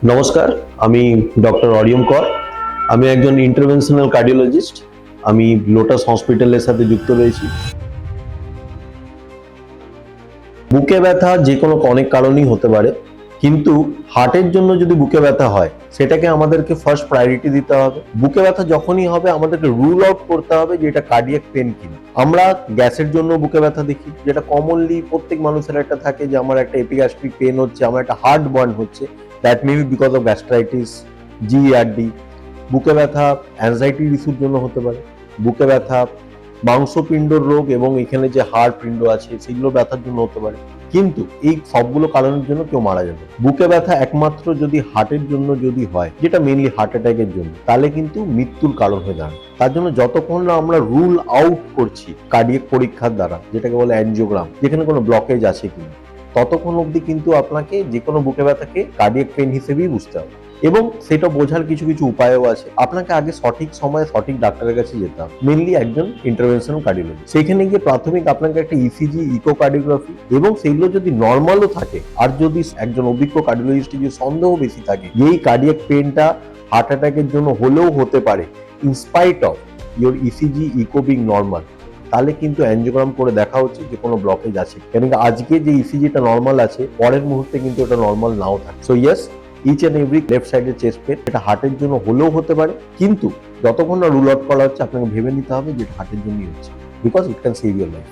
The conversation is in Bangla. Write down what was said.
নমস্কার, আমি ডক্টর অরিয়ম কর। আমি একজন ইন্টারভেনশনাল কার্ডিওলজিস্ট। আমি লোটাস হসপিটালের সাথে যুক্ত রয়েছি। বুকে ব্যথা যে কোনো অনেক কারণেই হতে পারে, কিন্তু হার্টের জন্য যদি বুকে ব্যথা হয় সেটাকে আমাদেরকে ফার্স্ট প্রায়োরিটি দিতে হবে। বুকে ব্যথা যখনই হবে আমাদেরকে রুল আউট করতে হবে যে এটা কার্ডিয়াক পেন কিনা। আমরা গ্যাসের জন্য বুকে ব্যথা দেখি, যেটা কমনলি প্রত্যেক মানুষের একটা থাকে যে আমার একটা এপিগ্যাস্ট্রিক পেন হচ্ছে, আমার একটা হার্ট বার্ন হচ্ছে। That may be because of gastritis, GERD. বুকে ব্যথা অ্যাংজাইটির ইস্যুর জন্য হতে পারে। বুকে ব্যথা মাংসপিণ্ডর রোগ এবং এখানে যে হাড় পিণ্ড আছে সেগুলো ব্যথার জন্য হতে পারে। কিন্তু এই সবগুলো কারণের জন্য কেউ মারা যাবে না। বুকে ব্যথা একমাত্র যদি হার্টের জন্য যদি হয়, যেটা মেইনলি হার্ট অ্যাটাকের জন্য, তাহলে কিন্তু মৃত্যুর কারণ হয়ে দাঁড়ায়। তার জন্য যতক্ষণ না আমরা রুল আউট করছি কার্ডিয়াক পরীক্ষার দ্বারা, যেটাকে বলে অ্যানজিওগ্রাম, যেখানে কোনো ব্লকেজ আছে কিনা, ততক্ষণ অবধি কিন্তু আপনাকে যে কোনো বুকে ব্যথাকে কার্ডিয়াক পেন হিসেবেই বুঝতে হবে। এবং সেটা বোঝার কিছু কিছু উপায়ও আছে। আপনাকে আগে সঠিক সময়ে সঠিক ডাক্তারের কাছে যেতে হবে, মেনলি একজন ইন্টারভেনশনাল কার্ডিওলজি। সেখানে গিয়ে প্রাথমিক আপনাকে একটা ইসিজি, ইকোকার্ডিওগ্রাফি, এবং সেগুলো যদি নর্মালও থাকে, আর যদি একজন অভিজ্ঞ কার্ডিওলজিস্টের যদি সন্দেহ বেশি থাকে এই কার্ডিয়াক পেনটা হার্ট অ্যাটাকের জন্য হলেও হতে পারে inspite of your ECG echo being normal, তাহলে কিন্তু অ্যানজিওগ্রাম করে দেখা উচিত যে কোনো ব্লকেজ আছে। কেন আজকে যে ইসিজিটা নর্মাল আছে, পরের মুহূর্তে কিন্তু এটা নর্মাল নাও থাকে। So yes, each and every left সাইডের চেস্ট পেন এটা হার্টের জন্য হলেও হতে পারে, কিন্তু যতক্ষণ না রুল আউট করা হচ্ছে আপনাকে ভেবে নিতে হবে যে হার্টের জন্যই হচ্ছে, because it can save your life.